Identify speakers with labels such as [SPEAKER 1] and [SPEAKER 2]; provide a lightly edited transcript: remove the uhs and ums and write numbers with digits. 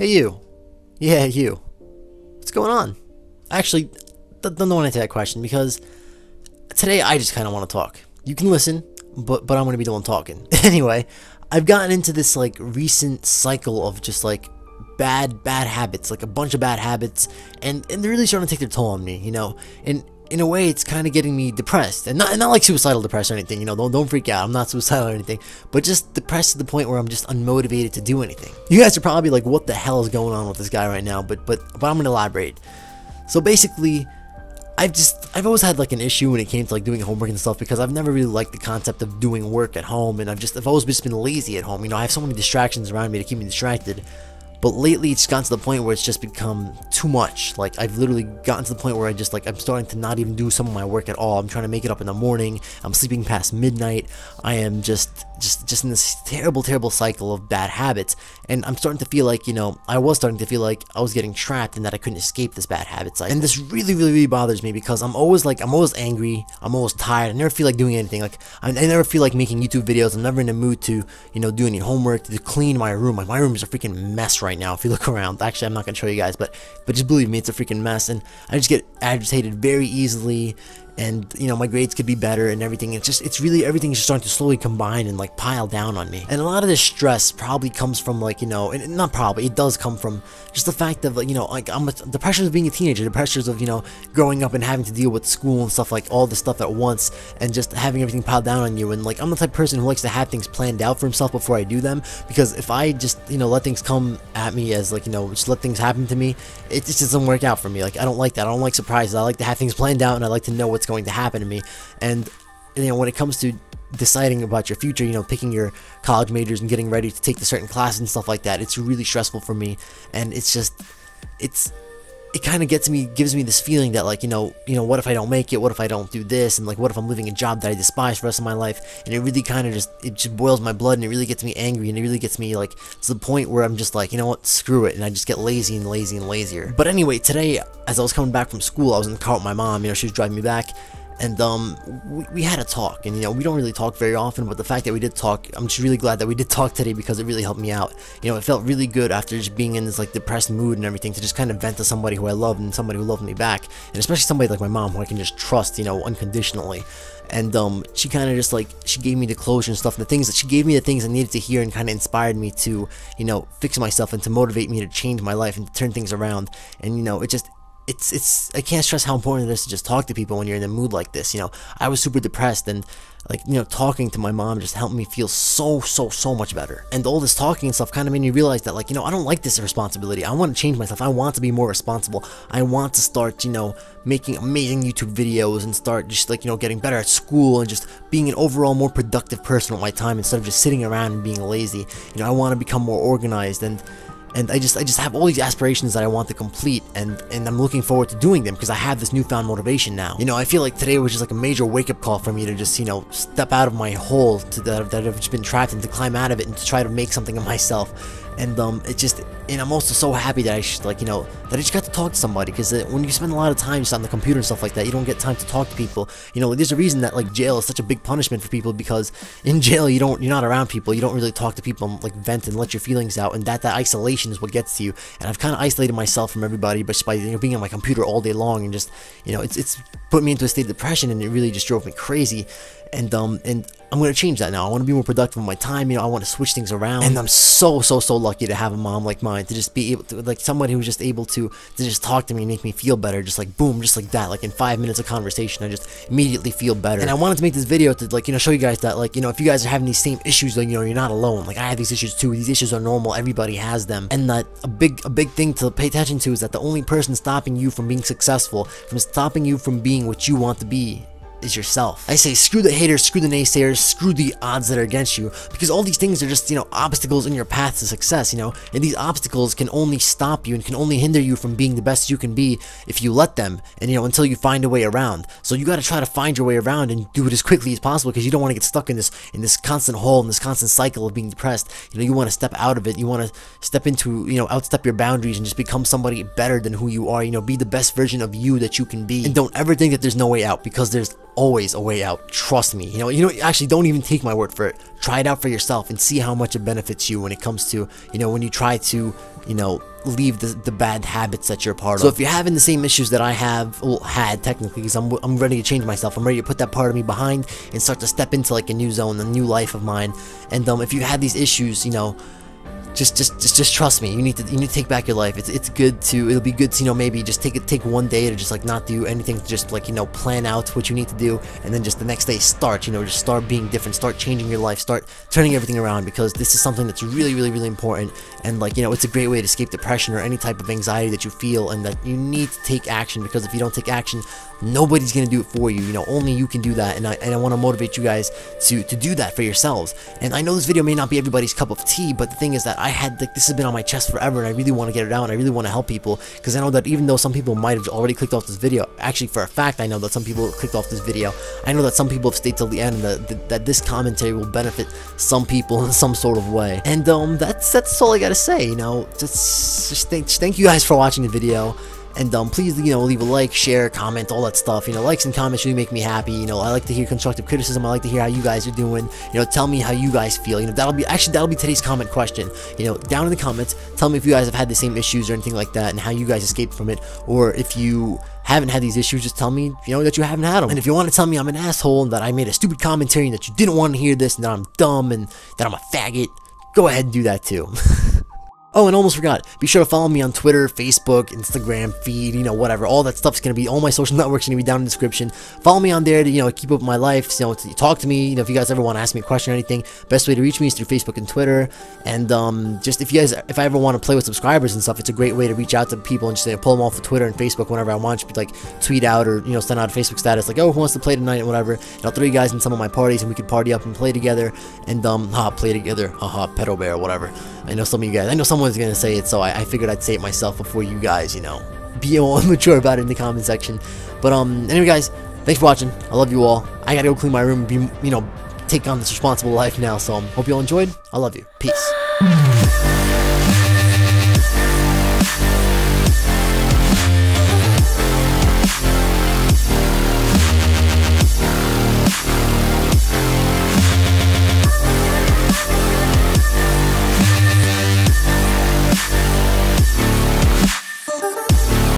[SPEAKER 1] Hey you. Yeah, you. What's going on? Actually, don't want to answer that question because today I just kind of want to talk. You can listen, but I'm going to be the one talking. Anyway, I've gotten into this like recent cycle of just like bad habits, like a bunch of bad habits, and they're really starting to take their toll on me, you know. And in a way, it's kind of getting me depressed, and not like suicidal depressed or anything, you know. Don't freak out. I'm not suicidal or anything, but just depressed to the point where I'm just unmotivated to do anything. You guys are probably like, what the hell is going on with this guy right now? But I'm gonna elaborate. So basically, I've always had like an issue when it came to like doing homework and stuff, because I've never really liked the concept of doing work at home, and I've always just been lazy at home. You know, I have so many distractions around me to keep me distracted. But lately, it's gotten to the point where it's just become too much. Like, I've literally gotten to the point where I'm starting to not even do some of my work at all. I'm trying to make it up in the morning. I'm sleeping past midnight. I am just in this terrible cycle of bad habits. And I'm starting to feel like, you know, I was starting to feel like I was getting trapped and that I couldn't escape this bad habit cycle. And this really bothers me, because I'm always angry. I'm always tired. I never feel like doing anything. Like, I never feel like making YouTube videos. I'm never in the mood to, you know, do any homework, to clean my room. Like, my room is a freaking mess right now. If you look around, actually, I'm not gonna show you guys, but just believe me, it's a freaking mess. And I just get agitated very easily, and you know, my grades could be better and everything. Everything's just starting to slowly combine and like pile down on me. And a lot of this stress probably comes from, like, you know, and not probably, it does come from just the fact of, like, you know, like the pressures of being a teenager, the pressures of, you know, growing up and having to deal with school and stuff, like all this stuff at once, and just having everything piled down on you. And like, I'm the type of person who likes to have things planned out for himself before I do them, because if I just, you know, let things come at me as, like, you know, just let things happen to me, it just doesn't work out for me. Like, I don't like that. I don't like surprises. I like to have things planned out, and I like to know what's going to happen to me. And you know, when it comes to deciding about your future, you know, picking your college majors and getting ready to take the certain classes and stuff like that, it's really stressful for me. And it kind of gives me this feeling that, like, you know, what if I don't make it? What if I don't do this? And like, what if I'm living a job that I despise for the rest of my life? And it really kind of just boils my blood, and it really gets me angry, and it really gets me like to the point where I'm just like, you know what, screw it, and I just get lazy and lazier. But anyway, today, as I was coming back from school, I was in the car with my mom. You know, she was driving me back. And we had a talk, and you know, we don't really talk very often, but the fact that we did talk, I'm just really glad that we did talk today, because it really helped me out. You know, it felt really good after just being in this like depressed mood and everything, to just kind of vent to somebody who I love, and somebody who loved me back, and especially somebody like my mom, who I can just trust, you know, unconditionally. And she kind of just like, she gave me the closure and stuff, and she gave me the things I needed to hear, and kind of inspired me to, you know, fix myself and to motivate me to change my life and to turn things around. And you know, I can't stress how important it is to just talk to people when you're in a mood like this. You know, I was super depressed, and like, you know, talking to my mom just helped me feel so much better. And all this talking and stuff kind of made me realize that, like, you know, I don't like this responsibility. I want to change myself. I want to be more responsible. I want to start, you know, making amazing YouTube videos, and start just, like, you know, getting better at school, and just being an overall more productive person with my time, instead of just sitting around and being lazy. You know, I want to become more organized, and I just have all these aspirations that I want to complete, and I'm looking forward to doing them, because I have this newfound motivation now. You know, I feel like today was just like a major wake-up call for me to just, you know, step out of my hole that I've just been trapped in, to climb out of it and to try to make something of myself. And I'm also so happy that I just got to talk to somebody, because when you spend a lot of time just on the computer and stuff like that, you don't get time to talk to people. You know, there's a reason that like jail is such a big punishment for people, because in jail you're not around people, you don't really talk to people and like vent and let your feelings out, and that isolation is what gets to you. And I've kind of isolated myself from everybody, but just by, you know, being on my computer all day long, and just, you know, it's put me into a state of depression, and it really just drove me crazy. And I'm going to change that now. I want to be more productive with my time. You know, I want to switch things around. And I'm so lucky to have a mom like mine, to just be able to, like, somebody who's just able to just talk to me and make me feel better. Just like, boom, just like that. Like, in 5 minutes of conversation, I just immediately feel better. And I wanted to make this video to, like, you know, show you guys that, like, you know, if you guys are having these same issues, like, you know, you're not alone. Like, I have these issues too. These issues are normal. Everybody has them. And that a big thing to pay attention to is that the only person stopping you from being successful, from stopping you from being what you want to be, is yourself. I say, screw the haters, screw the naysayers, screw the odds that are against you, because all these things are just, you know, obstacles in your path to success, you know, and these obstacles can only stop you and can only hinder you from being the best you can be if you let them, and, you know, until you find a way around. So you got to try to find your way around and do it as quickly as possible, because you don't want to get stuck in this constant hole, in this constant cycle of being depressed. You know, you want to step out of it. You want to step into, you know, outstep your boundaries and just become somebody better than who you are. You know, be the best version of you that you can be, and don't ever think that there's no way out, because there's always a way out. Trust me. You know, actually, don't even take my word for it. Try it out for yourself and see how much it benefits you when it comes to, you know, when you try to, you know, leave the bad habits that you're a part of. So if you're having the same issues that I have, well, had technically, because I'm ready to change myself, I'm ready to put that part of me behind and start to step into like a new zone, a new life of mine. And if you had these issues, you know, just trust me. You need to take back your life. It'll be good to, you know, maybe just take one day to just like not do anything, to just like, you know, plan out what you need to do, and then just the next day start, you know, just start being different, start changing your life, start turning everything around, because this is something that's really, really, really important. And like, you know, it's a great way to escape depression or any type of anxiety that you feel, and that you need to take action, because if you don't take action, nobody's gonna do it for you. You know, only you can do that. And I want to motivate you guys to do that for yourselves. And I know this video may not be everybody's cup of tea, but the thing is that this has been on my chest forever, and I really want to get it out, and I really want to help people, because I know that even though some people might have already clicked off this video, actually for a fact I know that some people clicked off this video, I know that some people have stayed till the end, and that this commentary will benefit some people in some sort of way. And that's all I gotta say. You know, just thank you guys for watching the video. And please, you know, leave a like, share, comment, all that stuff. You know, likes and comments really make me happy. You know, I like to hear constructive criticism. I like to hear how you guys are doing. You know, tell me how you guys feel. You know, that'll be today's comment question. You know, down in the comments, tell me if you guys have had the same issues or anything like that, and how you guys escaped from it. Or if you haven't had these issues, just tell me, you know, that you haven't had them. And if you want to tell me I'm an asshole, and that I made a stupid commentary, and that you didn't want to hear this, and that I'm dumb, and that I'm a faggot, go ahead and do that too. Oh, and almost forgot, be sure to follow me on Twitter, Facebook, Instagram, Pheed, you know, whatever. All that stuff's gonna be, all my social networks are gonna be down in the description. Follow me on there to, you know, keep up with my life, you know, to talk to me. You know, if you guys ever want to ask me a question or anything, best way to reach me is through Facebook and Twitter. And just if I ever want to play with subscribers and stuff, it's a great way to reach out to people and just pull them off of Twitter and Facebook whenever I want. Just like tweet out, or, you know, send out a Facebook status like, oh, who wants to play tonight, and whatever. And I'll throw you guys in some of my parties, and we can party up and play together. And play together, pedo bear, whatever. I know some of you guys, I know someone's gonna say it, so I figured I'd say it myself before you guys, you know, be all mature about it in the comment section. But anyway, guys, thanks for watching. I love you all. I gotta go clean my room and be, you know, take on this responsible life now. So hope you all enjoyed. I love you. Peace.